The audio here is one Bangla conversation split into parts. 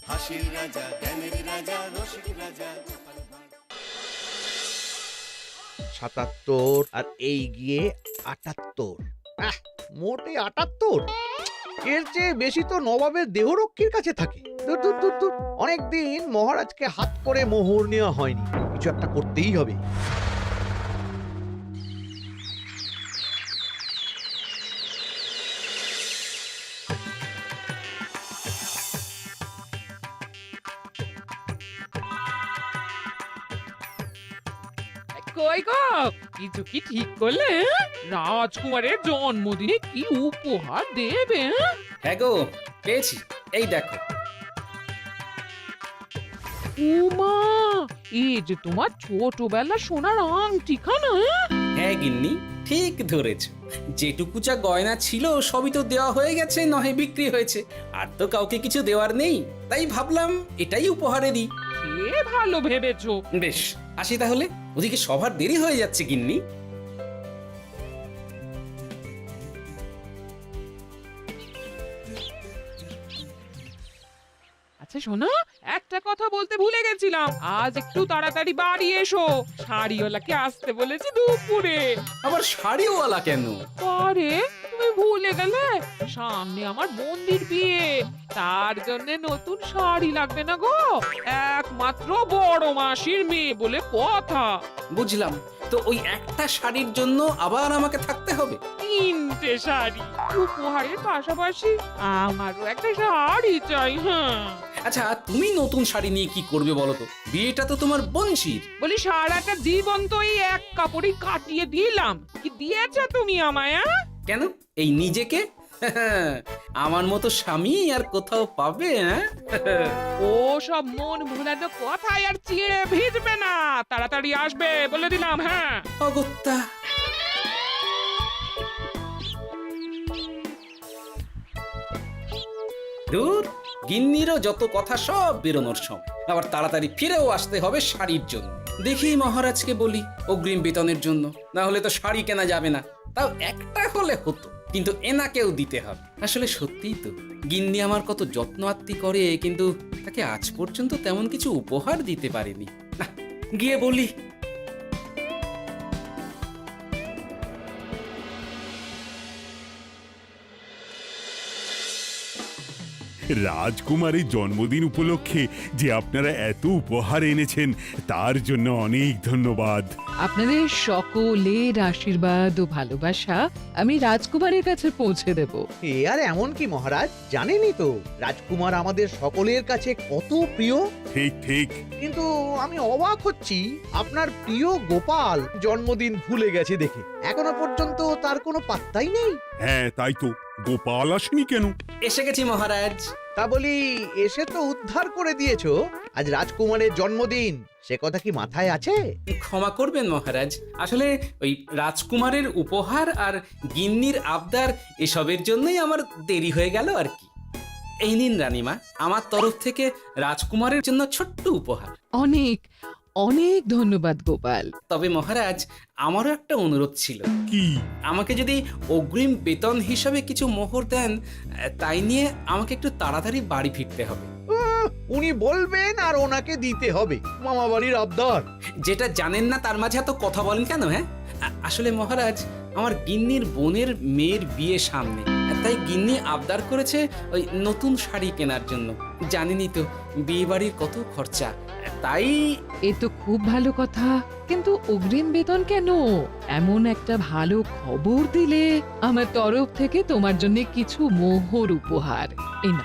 হাসির রাজা, জ্ঞানের রাজা, রসিক রাজা। ৭৭ আর এই গিয়ে ৭৮। মোটে ৭৮। এর চেয়ে বেশি তো নবাবের দেহরক্ষীর কাছে থাকে। দূর দূর দূর দূর। অনেকদিন মহারাজকে হাত করে মোহর নেওয়া হয়নি, কিছু একটা করতেই হবে। কই গো, কিছু কি ঠিক করলে? রাজকুমারের জন্মদিনে কি উপহার দেবে? হ্যাঁ গো, পেয়েছি, এই দেখো। উমা, এই যে তোমার ছোটবেলা সোনার আংটিখানা। হ্যাঁ গিন্নি, ঠিক ধরেছ। যেটুকু যা গয়না ছিল সবই তো দেওয়া হয়ে গেছে, নহে বিক্রি হয়েছে। আর তো কাউকে কিছু দেওয়ার নেই, তাই ভাবলাম এটাই উপহারে দিই। সে ভালো ভেবেছো। বেশ, আসি তাহলে, ওদিকে সবার দেরি হয়ে যাচ্ছে গিন্নি। আচ্ছা শোনো, একটা কথা বলতে ভুলে গেছিলাম, আজ একটু তাড়াতাড়ি বাড়ি এসো। শাড়িওয়ালাকে আসতে বলেছি দুপুরে। আবার শাড়িওয়ালা কেন? আরে তুমি ভুলে গেলে, সামনে আমার বোনদির বিয়ে, তার জন্য নতুন শাড়ি লাগবে না গো। একমাত্র বড় মাসির মেয়ে বলে কথা। বুঝলাম, তো ওই একটা শাড়ির জন্য আবার আমাকে থাকতে হবে? 3টে শাড়ি উপহারের পাশাপাশি আমারও একটা শাড়ি চাই। হ্যাঁ আচ্ছা, তুমি নতুন শাড়ি নিয়ে কি করবে বলো তো? বিয়েটা তো তোমার বংশীর। বলি, সারাটা জীবন তো এই এক কাপড়ই কাটিয়ে দিলাম, কি দিয়েছো তুমি আমায়? কেন, এই নিজেকে? আমার মতো স্বামী আর কোথাও পাবে? ও সব মন ভুলানো কথায় আর চিড়ে ভিজবে না, তাড়াতাড়ি আসবে বলে দিলাম। হ্যাঁ অগত্যা। দূর, গিন্নিরও যত কথা সব বেরোনোর সময়। আবার তাড়াতাড়ি ফিরেও আসতে হবে শাড়ির জন্য। দেখি মহারাজকে বলি অগ্রিম বেতনের জন্য, না হলে তো শাড়ি কেনা যাবে না। তাও একটা হলে হতো, কিন্তু এনাকেও দিতে হবে। আসলে সত্যিই তো, গিন্নি আমার কত যত্ন আত্তি করে, কিন্তু তাকে আজ পর্যন্ত তেমন কিছু উপহার দিতে পারিনি। না, গিয়ে বলি। রাজকুমারের জন্মদিন উপলক্ষে যে আপনারা এত উপহার এনেছেন তার জন্য অনেক ধন্যবাদ। আপনাদের সকলের আশীর্বাদ ও ভালোবাসা আমি রাজকুমারের কাছে পৌঁছে দেব। এ আর এমন কি মহারাজ, জানেনই তো রাজকুমার আমাদের সকলের কাছে কত প্রিয়। ঠিক ঠিক। কিন্তু আমি অবাক হচ্ছি, আপনার প্রিয় গোপাল জন্মদিন ভুলে গেছে দেখে। এখনো পর্যন্ত তার কোনো পাত্তাই নেই। হ্যাঁ তাই তো, গোপাল আসেনি কেন? এসে গেছি মহারাজ। তা বলি, এসে তো উদ্ধার করে দিয়েছো। আজ রাজকুমারের জন্মদিন, সে কথা কি মাথায় আছে? ক্ষমা করবেন মহারাজ, আসলে ওই রাজকুমারের উপহার আর গিন্নির আবদার এসবের জন্যই আমার দেরি হয়ে গেল আর কি। এই নিন রানীমা, আমার তরফ থেকে রাজকুমারের জন্য ছোট্ট উপহার। অনেক অনেক ধন্যবাদ গোপাল। তবে মহারাজ, আমারও একটা অনুরোধ ছিল। কি? আমাকে যদি অগ্রিম বেতন হিসাবে কিছু মোহর দেন, তাই নিয়ে আমাকে একটু তাড়াতাড়ি বাড়ি ফিরতে হবে। উনি বলবেন আর ওনাকে দিতে হবে, মামা বাড়ির আবদার। যেটা জানেন না তার মাঝে এত কথা বলেন কেন? হ্যাঁ, আসলে মহারাজ, আমার গিন্নির বোনের মেয়ের বিয়ে সামনে, তাই গিন্নি আবদার করেছে ওই নতুন শাড়ি কেনার জন্য। জানেনই তো বিয়ে বাড়ির কত খরচা, তাই। এ তো খুব ভালো কথা, কিন্তু অগ্রিম বেতন কেন? এমন একটা ভালো খবর দিলে আমার তরফ থেকে তোমার জন্য কিছু মোহর উপহার। এই না,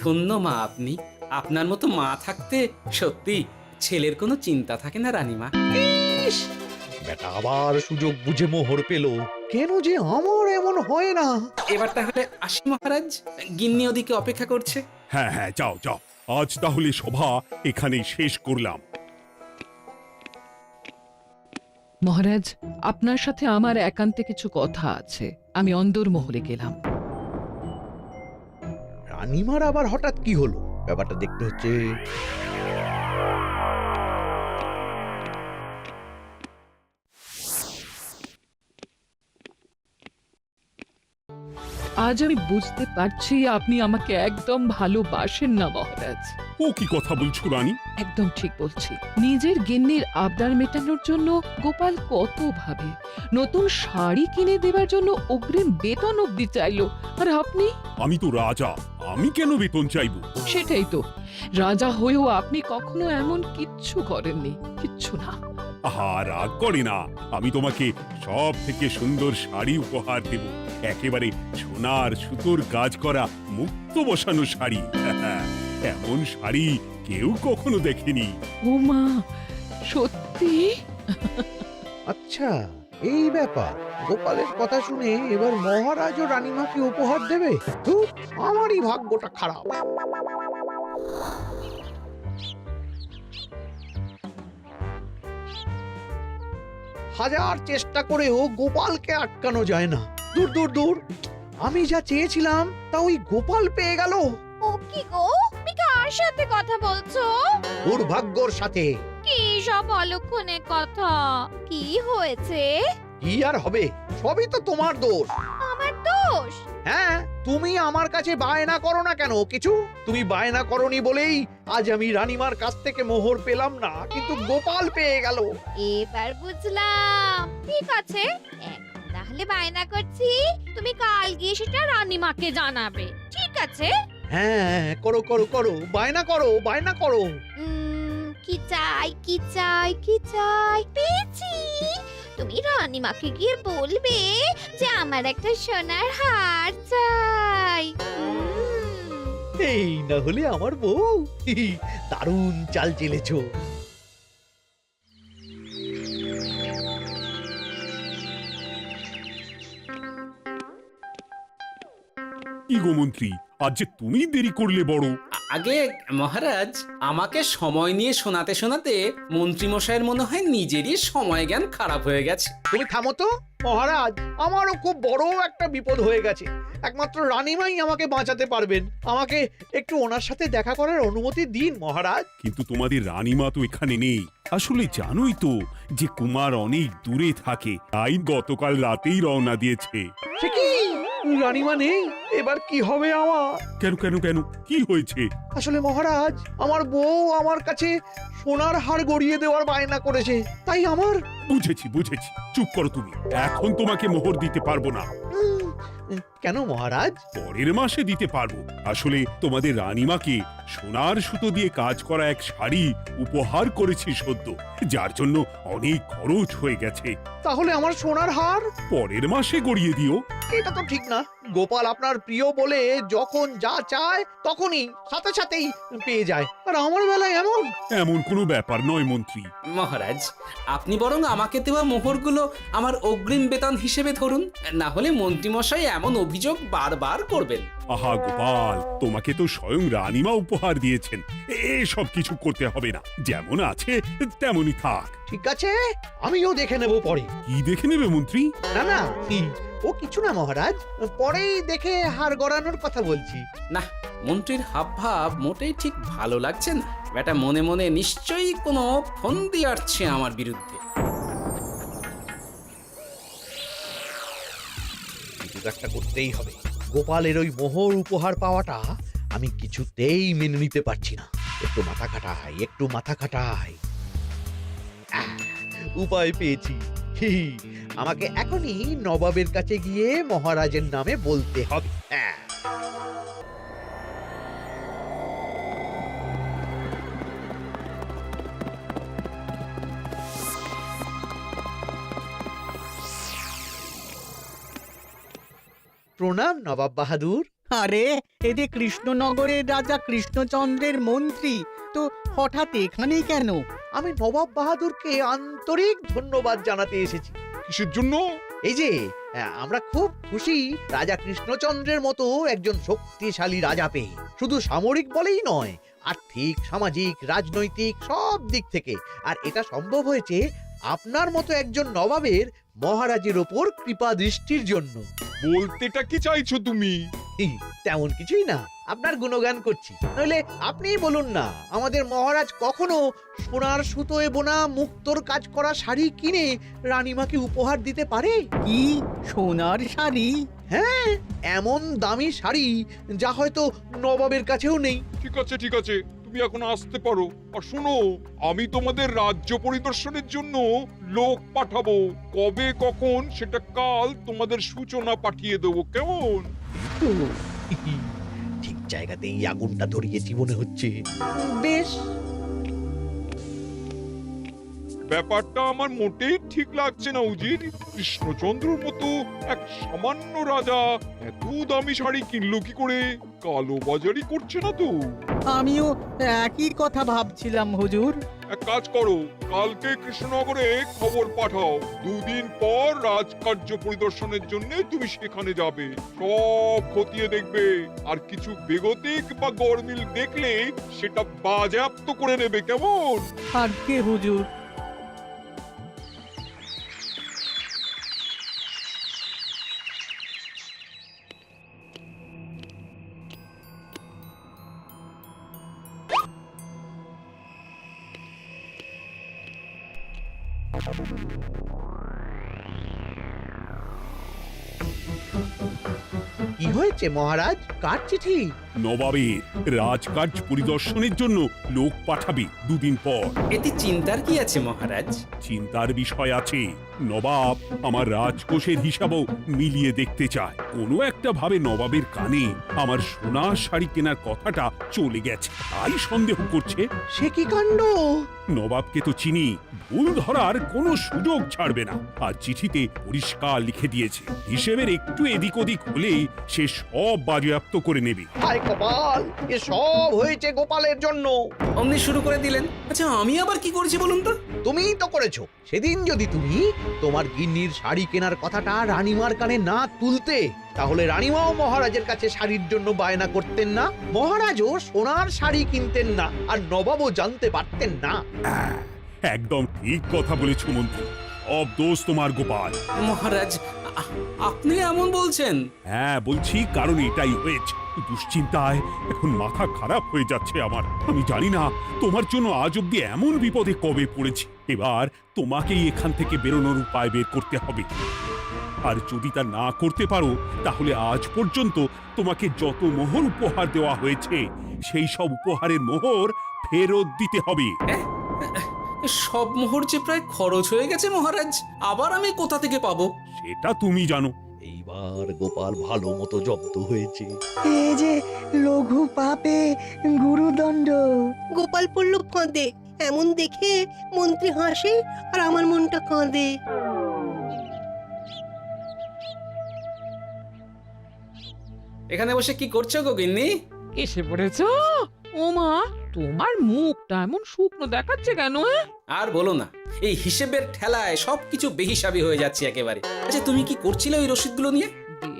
ধন্য মা আপনি, আপনার মতো মা থাকতে সত্যি ছেলের কোনো চিন্তা থাকে না রানীমা। ইস, বেটা আবার সুযোগ বুঝে মোহর পেল। কেন যে আমার এমন হয় না। এবার তাহলে আসি মহারাজ, গিন্নি ওদিকে অপেক্ষা করছে। হ্যাঁ হ্যাঁ, যাও যাও, আজ তাহলে সভা এখানেই শেষ করলাম। মহারাজ, আপনার সাথে আমার একান্তে কিছু কথা আছে। আমি অন্দরমহলে গেলাম। রানীমার আবার হঠাৎ কি হলো, ব্যাপারটা দেখতে হচ্ছে। আজ আমি বুঝতে পারছি আপনি আমাকে একদম ভালোবাসেন না মহারাজ। ও কি কথা বলছো রানী? একদম ঠিক বলছি। নিজের গিন্নির আবদার মেটানোর জন্য গোপাল কত ভাবে, নতুন শাড়ি কিনে দেওয়ার জন্য অগ্রিম বেতন অব্দি চাইলো, আর আপনি? আমি তো রাজা, আমি কেন বেতন চাইবো? সেটাই তো, রাজা হয়েও আপনি কখনো এমন কিচ্ছু করেননি, কিচ্ছু না। আহা, রাগ করে না। আমি তোমাকে সব থেকে সুন্দর শাড়ি উপহার দেব, একেবারে সোনার সুতোর কাজ করা মুক্ত বসানো শাড়ি। এমন শাড়ি কেউ কখনো দেখেনি। ও মা, সত্যি? আচ্ছা, এই ব্যাপার। গোপালের কথা শুনে এবার মহারাজ ও রানীমাকে উপহার দেবে? ধুর, আমারই ভাগ্যটা খারাপ। হাজার চেষ্টা করেও গোপালকে আটকানো যায় না। দূর দূর দূর, আমি যা চেয়েছিলাম তা ওই গোপাল পেয়ে গেল। ও কি গো, তুমি কার সাথে কথা বলছো? দুর্ভাগ্যর সাথে। কি সব অলক্ষণে কথা? কি হয়েছে? কি আর হবে, সবই তো তোমার দোষ। আমার দোষ? হ্যাঁ, তুমি আমার কাছে বায়না করো না কেন কিছু? তুমি বায়না করনি বলেই আজ আমি রানীমার কাছ থেকে মোহর পেলাম না, কিন্তু গোপাল পেয়ে গেল। এবার বুঝলাম। ঠিক আছে, এখন তাহলে বায়না করছি, তুমি কাল গিয়ে সেটা রানীমাকে জানাবে, ঠিক আছে? হ্যাঁ, করো করো করো, বায়না করো, বায়না করো। কি চাই, কি চাই, কি চাই? পেয়েছি। তুমি রানীমাকে গিয়ে বলবে যে আমার একটা সোনার হার চাই। এই না হলে আমার বউ। দারুণ চাল চেলেছো। কি গো মন্ত্রী, আজ যে তুমি দেরি করলে বড়। আগে মহারাজ, আমাকে সময় নিয়ে শোনাতে শোনাতে মন্ত্রীমশাইয়ের মনে হয় নিজেরই সময় জ্ঞান খারাপ হয়ে গেছে। তুমি থামো তো মহারাজ, আমারও খুব বড় একটা বিপদ হয়ে গেছে। একমাত্র রানীমাই আমাকে বাঁচাতে পারবেন। আমাকে একটু ওনার সাথে দেখা করার অনুমতি দিন মহারাজ। কিন্তু তোমাদের রানীমা তো এখানে নেই। আসলে জানোই তো যে কুমার অনেক দূরে থাকে, তাই গতকাল রাতেই রওনা দিয়েছে। সে কি, রানীমা নেই? এবার কি হবে আমার? কেন কেন কেন, কি হয়েছে? আসলে মহারাজ, আমার বউ আমার কাছে সোনার হার গড়িয়ে দেওয়ার বায়না করেছে, তাই আমার। বুঝেছি বুঝেছি, চুপ করো তুমি। এখন তোমাকে মোহর দিতে পারবো না। কেন মহারাজ? পরের মাসে দিতে পারবো। আসলে তোমাদের রানীমাকে সোনার সুতো দিয়ে কাজ করা এক শাড়ি উপহার করেছি সদ্য, যার জন্য অনেক খরচ হয়ে গেছে। তাহলে আমার সোনার হার পরের মাসে গড়িয়ে দিও। এটা তো ঠিক না। গোপাল আপনার প্রিয় বলে যখন যা চায় তখনই সাথে সাথেই পেয়ে যায়, আর আমার বেলায় এমন। এমন কোনো ব্যাপার নয় মন্ত্রী। মহারাজ, আপনি বরং আমাকে দেওয়া মোহরগুলো আমার অগ্রিম বেতন হিসেবে ধরুন, না হলে মন্ত্রীমশাই এমন অভিযোগ বারবার করবেন। আহা গোপাল, তোমাকে তো স্বয়ং রানীমা উপহার দিয়েছেন, এসব কিছু করতে হবে না। যেমন আছে তেমনই থাক। ঠিক আছে, আমিও দেখে নেব পরে। কি দেখে নেবে মন্ত্রী? না না, ও কিছু না মহারাজ, পরেই দেখে হার গড়ানোর কথা বলছি। না, মন্ত্রীর হাবভাব মোটেই ঠিক ভালো লাগছে না। বেটা মনে মনে নিশ্চয়ই কোনো ফন্দি আটছে আমার বিরুদ্ধে। কিছু একটা করতেই হবে। গোপালের ওই মোহর উপহার পাওয়াটা আমি কিছুতেই মেনে নিতে পারছি না। একটু মাথা খাটাই, একটু মাথা খাটাই। উপায় পেয়েছি। আমাকে এখনই নবাবের কাছে গিয়ে মহারাজের নামে বলতে হবে। প্রণাম নবাব বাহাদুর। আরে এদের কৃষ্ণনগরের রাজা কৃষ্ণচন্দ্রের মন্ত্রী, তো হঠাৎ এখানেই কেন? আমি নবাব বাহাদুরকে আন্তরিক ধন্যবাদ জানাতে এসেছি। কিসের জন্য? এই যে আমরা খুব খুশি রাজা কৃষ্ণচন্দ্রের মতো একজন শক্তিশালী রাজা পেয়ে। শুধু সামরিক বলেই নয়, আর্থিক, সামাজিক, রাজনৈতিক সব দিক থেকে। আর এটা সম্ভব হয়েছে আপনার মতো একজন নবাবের মহারাজের ওপর কৃপা দৃষ্টির জন্য। বলতেটা কি চাইছো তুমি? তেমন কিছুই না, আপনার গুণগান করছি। নইলে আপনিই বলুন না, আমাদের মহারাজ কখনো সোনার সুতোয় বোনা মুক্তোর কাজ করা শাড়ি কিনে রানীমাকে উপহার দিতে পারে? কি সোনার শাড়ি? হ্যাঁ, এমন দামি শাড়ি যা হয়তো নবাবের কাছেও নেই। ঠিক আছে ঠিক আছে, তুমি এখন আসতে পারো। আর শোনো, আমি তোমাদের রাজ্য পরিদর্শনের জন্য লোক পাঠাবো। কবে কখন সেটা কাল তোমাদের সূচনা পাঠিয়ে দেবো, কেমন? তো ঠিক জায়গাতেই আগুনটা ধরিয়েছি মনে হচ্ছে। বেশ, ব্যাপারটা আমার মোটেই ঠিক লাগছে না উজির। কৃষ্ণচন্দ্রর মতো এক সামান্য রাজা এত দামি শাড়ি কিনলো কি করে? কালো বাজারি করছে না তো? আমিও একই কথা ভাবছিলাম হুজুর। এক কাজ করো, কালকে কৃষ্ণনগরে খবর পাঠাও। 2 দিন পর রাজকার্য পরিদর্শনের জন্য তুমি সেখানে যাবে। সব খতিয়ে দেখবে, আর কিছু বেগতিক বা গরমিল দেখলে সেটা বাজেয়াপ্ত করে নেবে, কেমন? আজ্ঞে হুজুর। কি হয়েছে মহারাজ? কার চিঠি? নবাবের রাজকার্য পরিদর্শনের জন্য লোক পাঠাবে 2 দিন পর। এতে চিন্তার কি আছে মহারাজ? চিন্তার বিষয় আছে। নবাব আমার রাজকোষের হিসাবও মিলিয়ে দেখতে চায়। কোনো একটা ভাবে নবাবের কানে আমার সোনার শাড়ি কেনার কথাটা চলে গেছে, তাই সন্দেহ করছে। সে কি কাণ্ড! নবাবকে তো চিনি, ভুল ধরার কোনো সুযোগ ছাড়বে না। আর চিঠিতে পরিষ্কার লিখে দিয়েছে, হিসেবের একটু এদিক ওদিক হলেই সে সব বাজেয়াপ্ত করে নেবে। হায় কপাল, এ সব হয়েছে গোপালের জন্য। অমনি শুরু করে দিলেন। আচ্ছা, আমি আবার কি করেছি বলুন তো? তুমিই তো করেছো। সেদিন যদি তুমি তোমার গিন্নির শাড়ি কেনার কথাটা রানীমার কানে না তুলতে, তাহলে রানীমাও মহারাজের কাছে শাড়ির জন্য বায়না করতেন না, মহারাজও সোনার শাড়ি কিনতেন না, আর নবাবও জানতে পারতেন না। একদম ঠিক কথা বলেছ মন্ত্রী, সব দোষ তোমার গোপাল। মহারাজ, আপনি এমন বলছেন? হ্যাঁ বলছি, কারণ এটাই হয়েছে। দুশ্চিন্তায় এখন মাথা খারাপ হয়ে যাচ্ছে আমার। আমি জানি না তোমার জন্য আজ অব্দি এমন বিপদে কবে পড়েছি। এবার তোমাকেই এখান থেকে বেরোনোর উপায় বের করতে হবে। আর যদি তা না করতে পারো, তাহলে আজ পর্যন্ত তোমাকে যত মোহর উপহার দেওয়া হয়েছে সেই সব উপহারের মোহর ফেরত দিতে হবে। সব মোহর যে প্রায় খরচ হয়ে গেছে মহারাজ, আবার আমি কোথা থেকে পাবো? সেটা তুমি জানো। এইবার গোপাল ভালো মতো জব্দ হয়েছে। এ যে লঘু পাপে গুরুদণ্ড। গোপাল পড়ল ফাঁদে। এমন দেখে মন্ত্রী হাসে আর আমার মনটা কাঁদে। এখানে বসে কি করছো গো গিন্নি? এসে পড়েছ? ওমা, তোমার মুখটা এমন শুকনো দেখাচ্ছে কেন? আর বলো না, এই হিসেবের ঠেলায় সবকিছু বেহিসাবি হয়ে যাচ্ছে একেবারে। আচ্ছা, তুমি কি করছিলে ওই রসিদগুলো নিয়ে?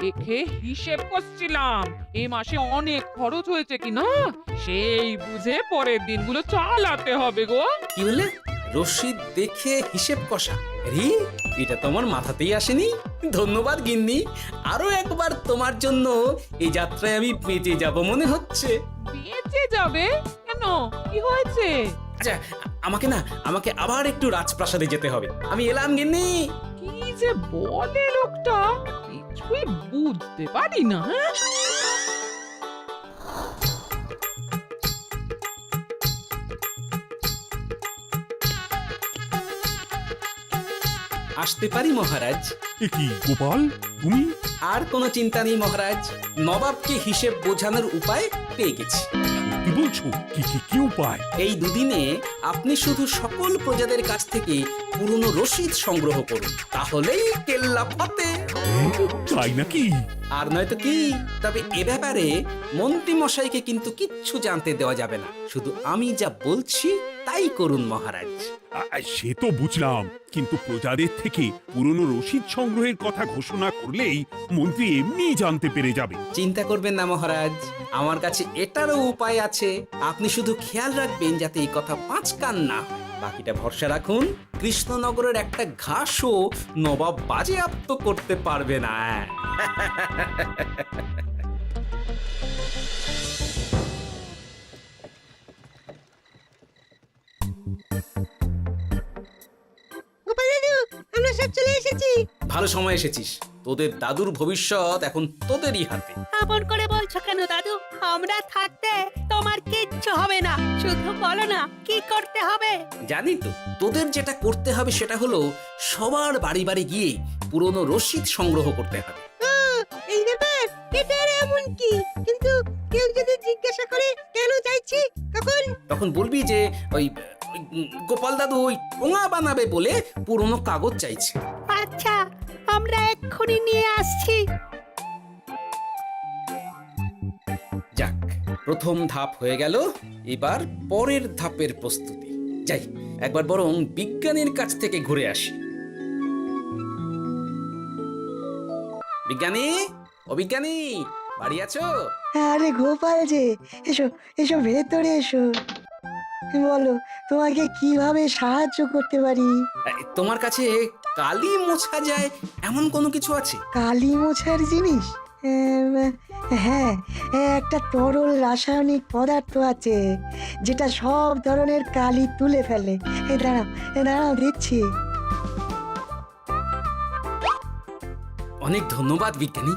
দেখে হিসেব করছিলাম এই মাসে অনেক খরচ হয়েছে কিনা, সেই বুঝে পরের দিনগুলো চালাতে হবে গো। কি বলে? রসিদ দেখে হিসেব কষা? রি, এটা তোমার মাথাতেই আসেনি। ধন্যবাদ গিন্নি, আরো একবার তোমার জন্য এই যাত্রায় আমি বেঁচে যাব মনে হচ্ছে। বেঁচে যাবে কেন? কি হয়েছে? আচ্ছা, আমাকে আবার একটু রাজপ্রাসাদে যেতে হবে। আমি এলাম গিন্নি। কি যে বলে লোকটা, কিছুই বুঝতে পারি না। আসতে পারি মহারাজ? এ কি গোপাল, তুমি? আর কোনো চিন্তা নেই মহারাজ, নবাবকে হিসেব বোঝানোর উপায় পেয়ে গেছি। কি বলছো? কি উপায়? এই দুদিনে আপনি শুধু সকল প্রজাদের কাছ থেকে পুরনো রসিদ সংগ্রহ করুন, তাহলেই কেল্লা ফতে। তাই নাকি? আর নয়তো কি? তবে এ ব্যাপারে মন্ত্রী মশাইকে কিন্তু কিচ্ছু জানতে দেওয়া যাবে না। শুধু আমি যা বলছি তাই করুন মহারাজ। সে তো বুঝলাম, কিন্তু প্রজাদের থেকে পুরনো রসিদ সংগ্রহের কথা ঘোষণা করলেই মন্ত্রী এমনি জানতে পেরে যাবে। চিন্তা করবেন না মহারাজ, আমার কাছে এটারও উপায় আছে। আপনি শুধু খেয়াল রাখবেন যাতে এই কথা 5 কান না হয়। বাকিটা ভরসা রাখুন, কৃষ্ণনগরের একটা ঘাসও নবাব বাজেয়াপ্ত করতে পারবে না। গোপাল দাদু, আমরা সব চলে এসেছি। ভালো সময় এসেছিস। তোদের দাদুর ভবিষ্যৎ এখন তোদেরই হাতে। এমন করে বলছো কেন দাদু? আমরা থাকতে তোমার কিচ্ছু হবে না, শুধু বলো না কি করতে হবে। জানি তো, তোদের যেটা করতে হবে সেটা হলো সবার বাড়ি বাড়ি গিয়ে পুরনো রসিদ সংগ্রহ করতে হবে। এই ব্যাপার, এটা এমন কি? কিন্তু কেউ যদি জিজ্ঞাসা করে কেন চাইছি, তখন বলবি যে ওই গোপাল দাদু ওই টোঙা বানাবে বলে পুরনো কাগজ চাইছে। আচ্ছা, আমরা এক্ষুনি নিয়ে আসছি। যাক, প্রথম ধাপ হয়ে গেল, এবার পরের ধাপের প্রস্তুতি। যাই, একবার বরং বিজ্ঞানীর কাছ থেকে ঘুরে আসি। বিজ্ঞানী, ও বিজ্ঞানী, বাড়ি আছো? আরে গোপাল যে, এসো এসো ভেতরে এসো। বলো, তোমাকে কিভাবে সাহায্য করতে পারি? তোমার কাছে কালি মোছা যায় এমন কোনো কিছু আছে? কালি মোছার জিনিস? হ্যাঁ, একটা তরল রাসায়নিক পদার্থ আছে যেটা সব ধরনের কালি তুলে ফেলে। দাঁড়াও দিচ্ছি। অনেক ধন্যবাদ বিজ্ঞানী।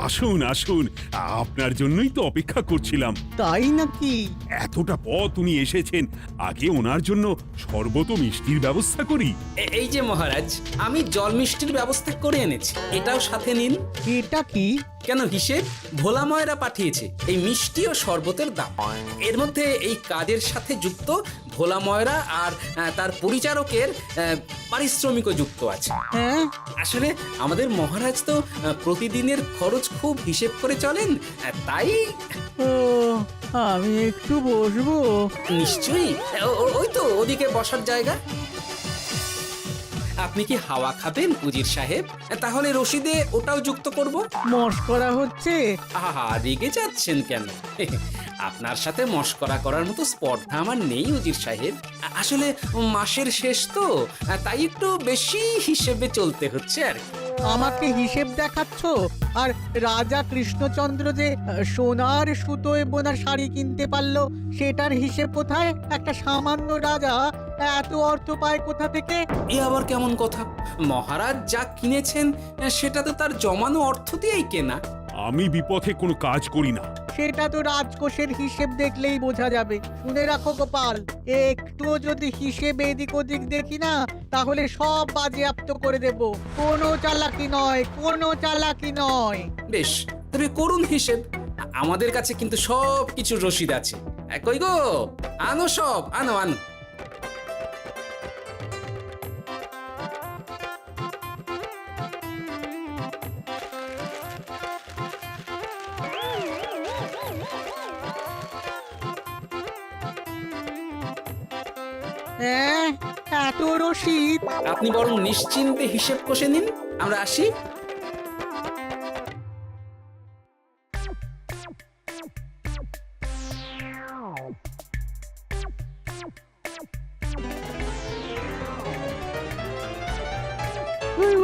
আসুন আসুন, আপনার জন্যই তো অপেক্ষা করছিলাম। তাই নাকি? এতটা পথ উনি এসেছেন, আগে ওনার জন্য শরবত ও মিষ্টির ব্যবস্থা করি। এই যে মহারাজ, আমি জল মিষ্টির ব্যবস্থা করে এনেছি, এটাও সাথে নিন। এটা কি? কেন, হিসেব ভোলা ময়রা পাঠিয়েছে এই মিষ্টি ও শরবতের দাম। এর মধ্যে এই কাজের সাথে যুক্ত ভোলা ময়রা আর তার পরিচারকের পারিশ্রমিকও যুক্ত আছে। হ্যাঁ, আসলে আমাদের মহারাজ তো প্রতিদিনের খরচ খুব হিসেব করে চলেন, তাই। ও, আমি একটু বসবো? নিশ্চয়ই, ওই তো ওদিকে বসার জায়গা। আপনি কি হাওয়া খাবেন উজির সাহেব? তাহলে রশিদে ওটাও যুক্ত করব। মশকরা হচ্ছে? আহা, রেগে যাচ্ছেন কেন? আপনার সাথে মশকরা করার মতো স্পর্ধা আমার নেই উজির সাহেব। আসলে মাসের শেষ তো, তাই একটু বেশি হিসেবে চলতে হচ্ছে আর কি। আমাকে হিসেব দেখাচ্ছ? আর রাজা কৃষ্ণচন্দ্র যে সোনার সুতোয় বোনা শাড়ি কিনতে পারলো, সেটার হিসেব কোথায়? একটা সামান্য রাজা এত অর্থ পায় কোথা থেকে? এ আবার কেমন কথা? মহারাজ যা কিনেছেন সেটা তো তার জমানো অর্থ দিয়েই কেনা। আমি বিপথে কোনো কাজ করি না। সেটা তো রাজকোষের হিসেব দেখলেই বোঝা যাবে। শুনে রাখো গোপাল, একটুও যদি হিসেব এদিক ওদিক দেখি না, তাহলে সব বাজেয়াপ্ত করে দেব। কোনো চালাকি নয়, কোনো চালাকি নয়। বেশ, তবে করুন হিসেব। আমাদের কাছে কিন্তু সব কিছুর রসিদ আছে। কই গো, আনো সব, আনো আনো। হ্যাঁ, এত রসিদ? আপনি বরং নিশ্চিন্তে হিসেব কষে নিন, আমরা আসি।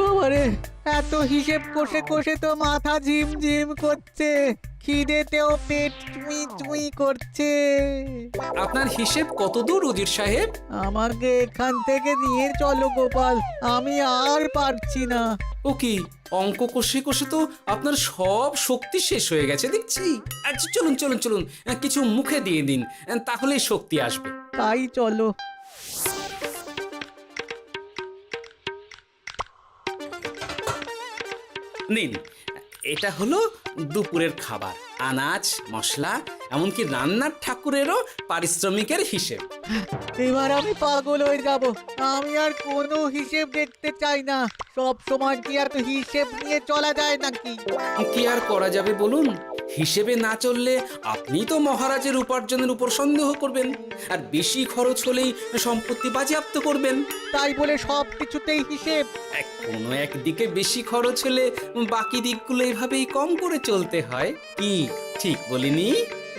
বাবারে, এত হিসেব কষে কষে তো মাথা ঝিমঝিম করছে, খিদেতেও পেট চুই চুই করছে। আপনার হিসেব কত দূর উজির সাহেব? আমাকে এখান থেকে নিয়ে চলো গোপাল, আমি আর পারছি না। ও কি, অঙ্ক কষে কষে তো আপনার সব শক্তি শেষ হয়ে গেছে দেখছি। আচ্ছা চলুন চলুন চলুন, কিছু মুখে দিয়ে দিন, তাহলেই শক্তি আসবে। তাই চলো। নিন, এটা হলো দুপুরের খাবার, আনাজ মশলা এমনকি রান্নার ঠাকুরেরও পারিশ্রমিকের হিসেব। এবার আমি পাগল হয়ে যাব। আমি আর কোনো হিসেব দেখতে চাই না। সব সময় কি এত হিসেব নিয়ে চলা যায় নাকি? কি আর করা যাবে বলুন? হিসেবে না চললে আপনি তো মহারাজের উপার্জনের উপর সন্দেহ করবেন, আর বেশি খরচ হলেই সম্পত্তি বাজেয়াপ্ত করবেন। তাই বলে সব কিছুতেই হিসেব? কোনো একদিকে বেশি খরচ হলে বাকি দিকগুলো এভাবেই কম করে চলতে হয়। কি ঠিক বলিনি?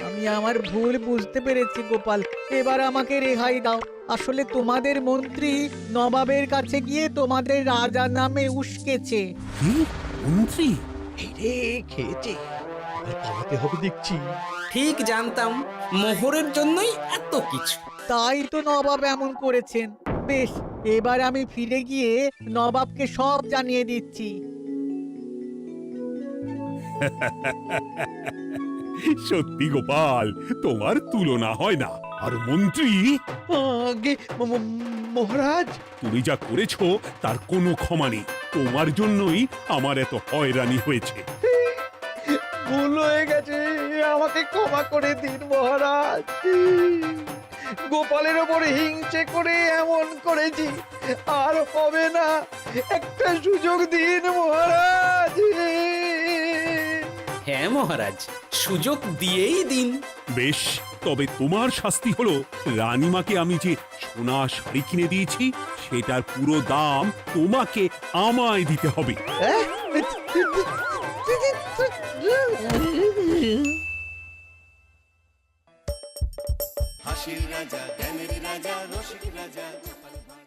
আমি আমার ভুল বুঝতে পেরেছি গোপাল, এবার আমাকে রেহাই দাও। আসলে তোমাদের মন্ত্রী নবাবের কাছে গিয়ে তোমাদের রাজা নামে উস্কেছে। কি? মন্ত্রী এই রে খেয়েছে, এবার পালাতে হবে দেখছি। ঠিক জানতাম মোহরের জন্যই এত কিছু। তাই তো নবাব এমন করেছেন। বেশ, এবার আমি ফিরে গিয়ে নবাবকে সব জানিয়ে দিচ্ছি। সত্যি গোপাল, তোমার তুলনা হয় না। আর মন্ত্রী, আগে মহারাজ, তুমি যা করেছো তার কোনো ক্ষমা নেই। তোমার জন্যই আমার এত হয়রানি হয়েছে। ভুল হয়ে গেছে, আমাকে ক্ষমা করে দিন মহারাজ। গোপালের ওপরে হিংসে করে এমন করেছি, আর হবে না। একটা সুযোগ দিন মহারাজ। হ্যাঁ মহারাজ, সুযোগ দিয়েই দিন। বেশ, তবে তোমার শাস্তি হলো রানীমাকে আমি যে সোনা শাড়ি কিনে দিয়েছি সেটার পুরো দাম তোমাকে আমায় দিতে হবে। হাসির রাজা জ্ঞানের রাজা রসিক রাজা গোপাল ভাঁড়।